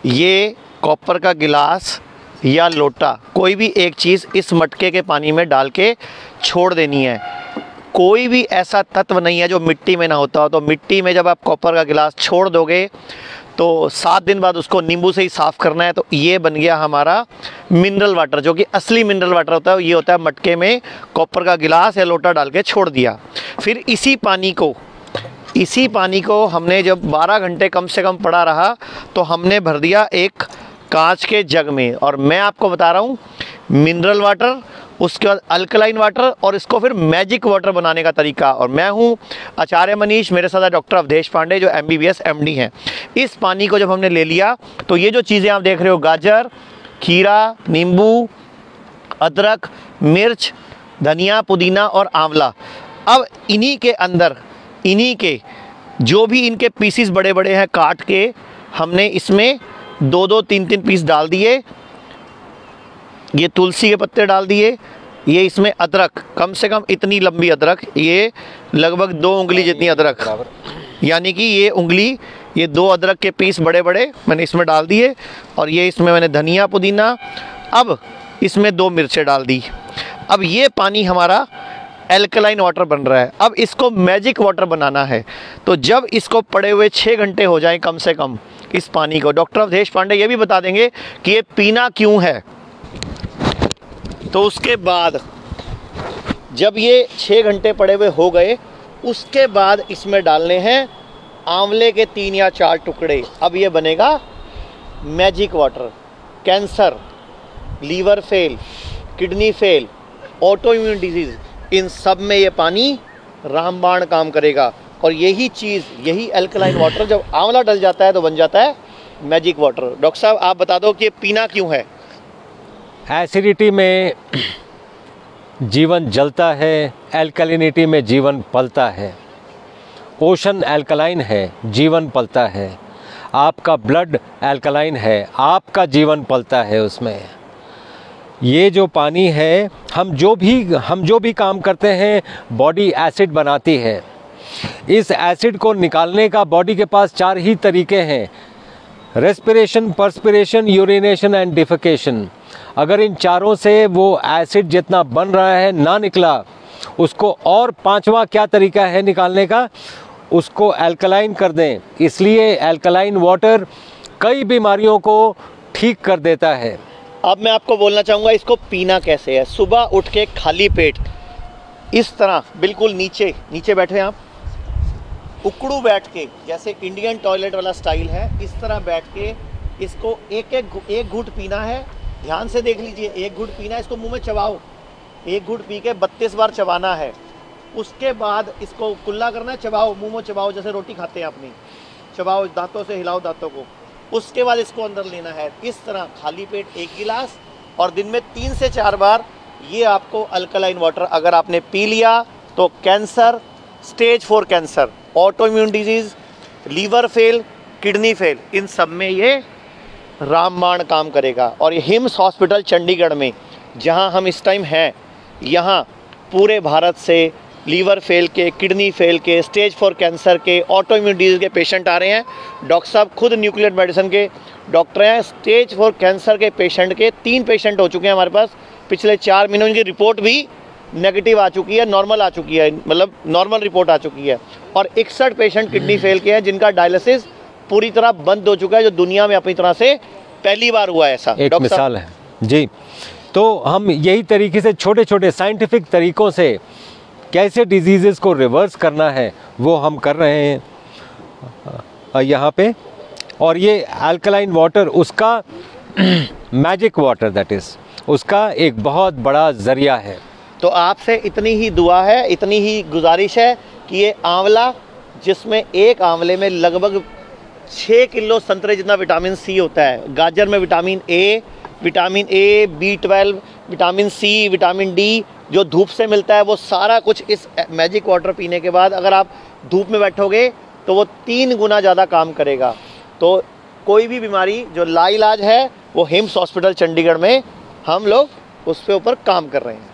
ये कॉपर का गिलास या लोटा, कोई भी एक चीज़ इस मटके के पानी में डाल के छोड़ देनी है। कोई भी ऐसा तत्व नहीं है जो मिट्टी में ना होता हो। तो मिट्टी में जब आप कॉपर का गिलास छोड़ दोगे तो 7 दिन बाद उसको नींबू से ही साफ़ करना है। तो ये बन गया हमारा मिनरल वाटर, जो कि असली मिनरल वाटर होता है। ये होता है मटके में कॉपर का गिलास या लोटा डाल के छोड़ दिया। फिर इसी पानी को हमने जब 12 घंटे कम से कम पड़ा रहा तो हमने भर दिया एक कांच के जग में। और मैं आपको बता रहा हूँ, मिनरल वाटर, उसके बाद अल्कलाइन वाटर और इसको फिर मैजिक वाटर बनाने का तरीका। और मैं हूँ आचार्य मनीष, मेरे साथ डॉक्टर अवधेश पांडे जो MBBS MD हैं। इस पानी को जब हमने ले लिया तो ये जो चीज़ें आप देख रहे हो, गाजर, खीरा, नींबू, अदरक, मिर्च, धनिया, पुदीना और आंवला, अब इन्हीं के अंदर, इन्हीं के जो भी इनके पीसीस बड़े बड़े हैं काट के हमने इसमें 2-2, 3-3 पीस डाल दिए। ये तुलसी के पत्ते डाल दिए। ये इसमें अदरक, कम से कम इतनी लंबी अदरक, ये लगभग 2 उंगली जितनी अदरक, यानी कि ये उंगली, ये 2 अदरक के पीस बड़े बड़े मैंने इसमें डाल दिए। और ये इसमें मैंने धनिया, पुदीना, अब इसमें 2 मिर्चें डाल दी। अब ये पानी हमारा एल्कलाइन वाटर बन रहा है। अब इसको मैजिक वाटर बनाना है। तो जब इसको पड़े हुए 6 घंटे हो जाएं कम से कम इस पानी को, डॉक्टर अवधेश पांडे ये भी बता देंगे कि ये पीना क्यों है। तो उसके बाद जब ये 6 घंटे पड़े हुए हो गए, उसके बाद इसमें डालने हैं आंवले के 3 या 4 टुकड़े। अब ये बनेगा magic water. Cancer, liver fail, kidney fail, auto immune disease, इन सब में ये पानी रामबाण काम करेगा। और यही चीज़, यही अल्कलाइन वाटर जब आंवला डल जाता है तो बन जाता है मैजिक वाटर। डॉक्टर साहब आप बता दो कि ये पीना क्यों है। एसिडिटी में जीवन जलता है, एल्कलिनिटी में जीवन पलता है। ओशन एल्कलाइन है, जीवन पलता है। आपका ब्लड एल्कलाइन है, आपका जीवन पलता है उसमें। ये जो पानी है, हम जो भी काम करते हैं, बॉडी एसिड बनाती है। इस एसिड को निकालने का बॉडी के पास 4 ही तरीके हैं: respiration, perspiration, urination and defecation. अगर इन चारों से वो एसिड जितना बन रहा है ना निकला, उसको और 5वां क्या तरीका है निकालने का, उसको अल्कलाइन कर दें। इसलिए अल्कलाइन वाटर कई बीमारियों को ठीक कर देता है। अब मैं आपको बोलना चाहूँगा इसको पीना कैसे है। सुबह उठ के खाली पेट इस तरह बिल्कुल नीचे नीचे बैठे आप, उकड़ू बैठ के, जैसे इंडियन टॉयलेट वाला स्टाइल है, इस तरह बैठ के इसको एक घूंट पीना है। ध्यान से देख लीजिए, 1 घूंट पीना है, इसको मुंह में चबाओ। 1 घूंट पी के 32 बार चबाना है। उसके बाद इसको कुल्ला करना है, चबाओ, मुंह में चबाओ, जैसे रोटी खाते हैं अपनी, चबाओ, दांतों से हिलाओ दांतों को। उसके बाद इसको अंदर लेना है इस तरह खाली पेट 1 गिलास, और दिन में 3 से 4 बार ये आपको अल्कलाइन वाटर अगर आपने पी लिया तो cancer, stage 4 cancer, auto immune disease, liver fail, kidney fail, इन सब में ये रामबाण काम करेगा। और ये हिम्स हॉस्पिटल चंडीगढ़ में जहां हम इस टाइम हैं, यहाँ पूरे भारत से लीवर फेल के, किडनी फेल के, स्टेज 4 कैंसर के, ऑटो इम्यून डिजीज़ के पेशेंट आ रहे हैं। डॉक्टर साहब खुद न्यूक्लियर मेडिसिन के डॉक्टर हैं। स्टेज 4 कैंसर के पेशेंट के 3 पेशेंट हो चुके हैं हमारे पास पिछले 4 महीनों। उनकी रिपोर्ट भी नेगेटिव आ चुकी है, नॉर्मल आ चुकी है, मतलब नॉर्मल रिपोर्ट आ चुकी है। और 61 पेशेंट किडनी फेल के हैं जिनका डायलिसिस पूरी तरह बंद हो चुका है, जो दुनिया में अपनी तरह से पहली बार हुआ है ऐसा। एक मिसाल है जी। तो हम यही तरीके से छोटे छोटे साइंटिफिक तरीकों से कैसे डिजीज़ेस को रिवर्स करना है वो हम कर रहे हैं यहाँ पे। और ये अल्कलाइन वाटर उसका मैजिक वाटर, दैट इज़ उसका एक बहुत बड़ा ज़रिया है। तो आपसे इतनी ही दुआ है, इतनी ही गुजारिश है कि ये आंवला, जिसमें एक आंवले में लगभग 6 किलो संतरे जितना विटामिन सी होता है, गाजर में vitamin A, B12, vitamin C, vitamin D जो धूप से मिलता है, वो सारा कुछ इस मैजिक वाटर पीने के बाद अगर आप धूप में बैठोगे तो वो 3 गुना ज़्यादा काम करेगा। तो कोई भी बीमारी जो लाइलाज है वो हिम्स हॉस्पिटल चंडीगढ़ में हम लोग उस पे ऊपर काम कर रहे हैं।